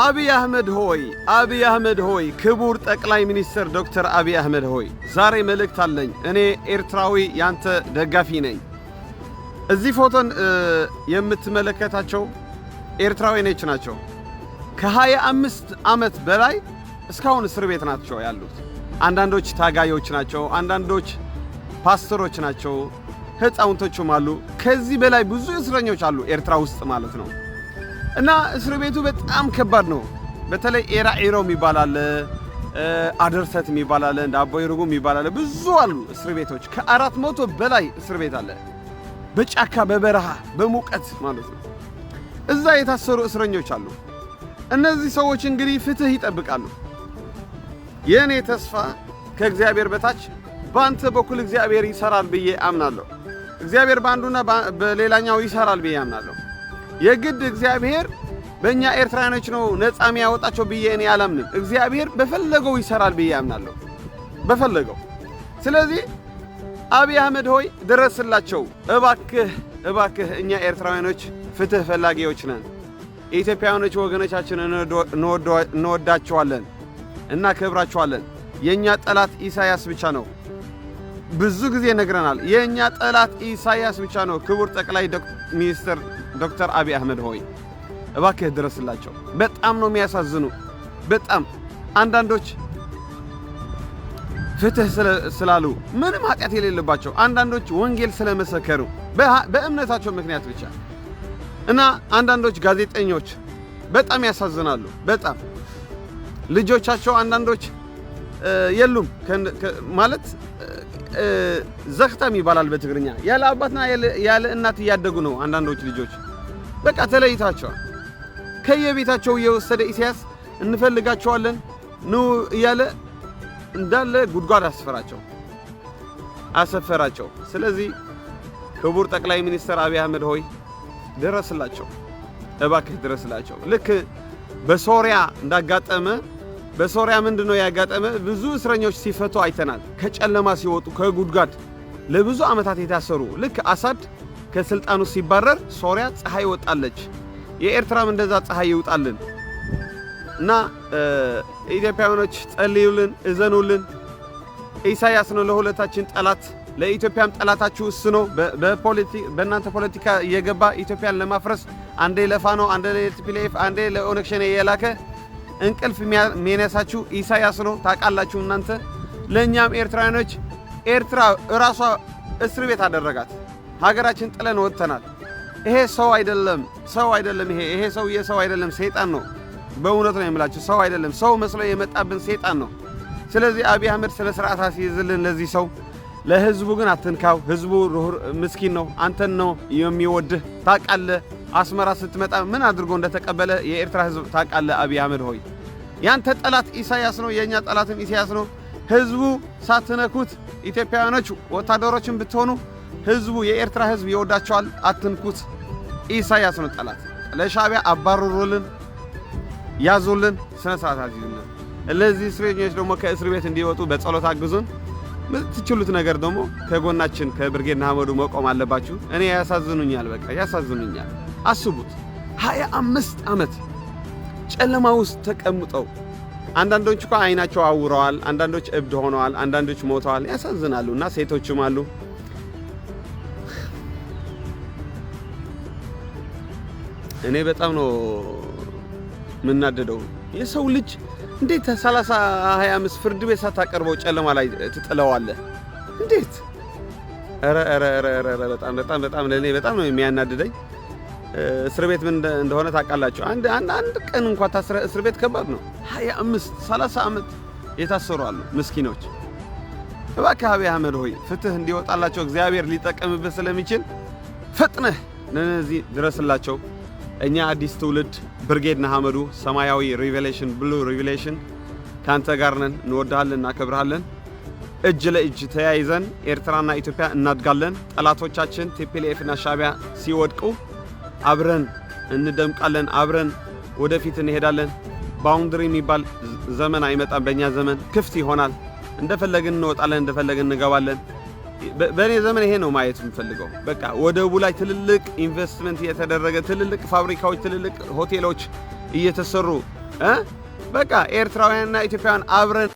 አብይ አህመድ ሆይ ክቡር ጠቅላይ ሚኒስትር ዶክተር አብይ አህመድ ሆይ ዛሬ መልእክት አለኝ። እኔ ኤርትራዊ ያንተ ደጋፊ ነኝ። እዚህ ፎቶን የምትመለከታቸው ኤርትራዊዎች ናቸው። ከ25 ዓመት በላይ እስካሁን እስር ቤት ናቸው ያሉት። አንዳንዶች ታጋዮች ናቸው፣ አንዳንዶች ፓስተሮች ናቸው፣ ህፃውንቶችም አሉ። ከዚህ በላይ ብዙ እስረኞች አሉ ኤርትራ ውስጥ ማለት ነው። እና እስር ቤቱ በጣም ከባድ ነው። በተለይ ኤራኢሮ የሚባላል፣ አደርሰት የሚባላል፣ ዳቦይ ሩጉ የሚባላል፣ ብዙ አሉ እስር ቤቶች። ከ400 በላይ እስር ቤት አለ፣ በጫካ በበረሃ በሙቀት ማለት ነው። እዛ የታሰሩ እስረኞች አሉ። እነዚህ ሰዎች እንግዲህ ፍትህ ይጠብቃሉ። የኔ ተስፋ ከእግዚአብሔር በታች በአንተ በኩል እግዚአብሔር ይሰራል ብዬ አምናለሁ። እግዚአብሔር በአንዱና በሌላኛው ይሰራል ብዬ አምናለሁ። የግድ እግዚአብሔር በእኛ ኤርትራኖች ነው ነፃ የሚያወጣቸው ብዬ እኔ አላምንም። እግዚአብሔር በፈለገው ይሰራል ብዬ አምናለሁ፣ በፈለገው። ስለዚህ አብይ አህመድ ሆይ ድረስላቸው እባክህ። እኛ ኤርትራውያኖች ፍትህ ፈላጊዎች ነን። የኢትዮጵያውያኖች ወገኖቻችንን እንወዳቸዋለን፣ እናከብራቸዋለን። የእኛ ጠላት ኢሳያስ ብቻ ነው። ብዙ ጊዜ ነግረናል። የእኛ ጠላት ኢሳያስ ብቻ ነው። ክቡር ጠቅላይ ሚኒስትር ዶክተር አብይ አህመድ ሆይ እባክህ ድረስላቸው። በጣም ነው የሚያሳዝኑ። በጣም አንዳንዶች ፍትህ ስላሉ ምንም ኃጢአት የሌለባቸው፣ አንዳንዶች ወንጌል ስለመሰከሩ በእምነታቸው ምክንያት ብቻ እና አንዳንዶች ጋዜጠኞች በጣም ያሳዝናሉ። በጣም ልጆቻቸው አንዳንዶች የሉም ማለት ዘኽተም ይባላል በትግርኛ። ያለ አባትና ያለ እናት እያደጉ ነው አንዳንዶች ልጆች። በቃ ተለይታቸዋል። ከየቤታቸው እየወሰደ ኢሳያስ እንፈልጋቸዋለን ኑ እያለ እንዳለ ጉድጓድ አሰፈራቸው። ስለዚህ ክቡር ጠቅላይ ሚኒስትር አብይ አህመድ ሆይ ድረስላቸው፣ እባክህ ድረስላቸው። ልክ በሶሪያ እንዳጋጠመ፣ በሶሪያ ምንድነው ያጋጠመ? ብዙ እስረኞች ሲፈቱ አይተናል። ከጨለማ ሲወጡ ከጉድጓድ ለብዙ ዓመታት የታሰሩ። ልክ አሳድ ከስልጣኑ ሲባረር ሶሪያ ፀሐይ ወጣለች። የኤርትራም እንደዛ ፀሐይ ይውጣልን እና ኢትዮጵያውያኖች ጸልዩልን፣ እዘኑልን። ኢሳያስ ነው ለሁለታችን ጠላት፣ ለኢትዮጵያም ጠላታችሁ እሱ ነው። በእናንተ ፖለቲካ እየገባ ኢትዮጵያን ለማፍረስ አንዴ ለፋኖ፣ አንዴ ለቲፒኤልኤፍ፣ አንዴ ለኦነግ ሸኔ የላከ እንቅልፍ የሚያነሳችሁ ኢሳያስ ነው። ታውቃላችሁ እናንተ። ለእኛም ኤርትራውያኖች ኤርትራ እራሷ እስር ቤት አደረጋት። ሀገራችን ጥለን ወጥተናል። ይሄ ሰው አይደለም። ይሄ ሰውዬ ሰው አይደለም፣ ሰይጣን ነው። በእውነት ነው የምላችሁ፣ ሰው አይደለም። ሰው መስሎ የመጣብን ሰይጣን ነው። ስለዚህ አብይ አህመድ ስለ ስርዓት አስይዝልን ለዚህ ሰው። ለህዝቡ ግን አትንካው። ህዝቡ ምስኪን ነው። አንተን ነው የሚወድህ። ታውቃለህ። አስመራ ስትመጣ ምን አድርጎ እንደተቀበለ የኤርትራ ህዝብ ታውቃለህ። አብይ አህመድ ሆይ ያንተ ጠላት ኢሳያስ ነው፣ የኛ ጠላትም ኢሳያስ ነው። ህዝቡ ሳትነኩት፣ ኢትዮጵያውያኖች ወታደሮችን ብትሆኑ ህዝቡ የኤርትራ ህዝብ ይወዳቸዋል። አትንኩት። ኢሳያስ ነው ጠላት። ለሻዕቢያ አባርሩልን፣ ያዙልን፣ ስነ ስርዓት አዝዩልን። ለዚህ እስረኞች ደግሞ ከእስር ቤት እንዲወጡ በጸሎት አግዙን። የምትችሉት ነገር ደግሞ ከጎናችን ከብርጌድ ንሓመዱ መቆም አለባችሁ። እኔ ያሳዝኑኛል፣ በቃ ያሳዝኑኛል። አስቡት 25 ዓመት ጨለማ ውስጥ ተቀምጠው። አንዳንዶች እኮ አይናቸው አውረዋል፣ አንዳንዶች እብድ ሆነዋል፣ አንዳንዶች ሞተዋል። ያሳዝናሉ። እና ሴቶችም አሉ። እኔ በጣም ነው የምናደደው። የሰው ልጅ እንዴት 30-25 ፍርድ ቤት ሳታቀርበው ጨለማ ላይ ትጥለዋለህ? እንዴት? በጣም ለኔ በጣም ነው የሚያናድደኝ። እስር ቤት ምን እንደሆነ ታውቃላችሁ? አንድ ቀን እንኳን ታስረ እስር ቤት ከባድ ነው። 25-30 ዓመት የታሰሩ አሉ ምስኪኖች። እባክህ አብይ አህመድ ሆይ ፍትህ እንዲወጣላቸው እግዚአብሔር ሊጠቀምበት ስለሚችል ፈጥነህ ለነዚህ ድረስላቸው። እኛ አዲስ ትውልድ ብርጌድ ንሓመዱ ሰማያዊ ሪቨሌሽን ብሉ ሪቨሌሽን ካንተ ጋር ነን። እንወድሃለን፣ እናከብርሃለን። እጅ ለእጅ ተያይዘን ኤርትራና ኢትዮጵያ እናድጋለን። ጠላቶቻችን ቲፒኤልኤፍ እና ሻዕቢያ ሲወድቁ አብረን እንደምቃለን፣ አብረን ወደፊት እንሄዳለን። ባውንደሪ የሚባል ዘመን አይመጣም። በእኛ ዘመን ክፍት ይሆናል። እንደፈለግን እንወጣለን፣ እንደፈለግን እንገባለን። በእኔ ዘመን ይሄ ነው ማየት የምፈልገው። በቃ ወደቡ ላይ ትልልቅ ኢንቨስትመንት እየተደረገ ትልልቅ ፋብሪካዎች፣ ትልልቅ ሆቴሎች እየተሰሩ በቃ ኤርትራውያንና ኢትዮጵያውያን አብረን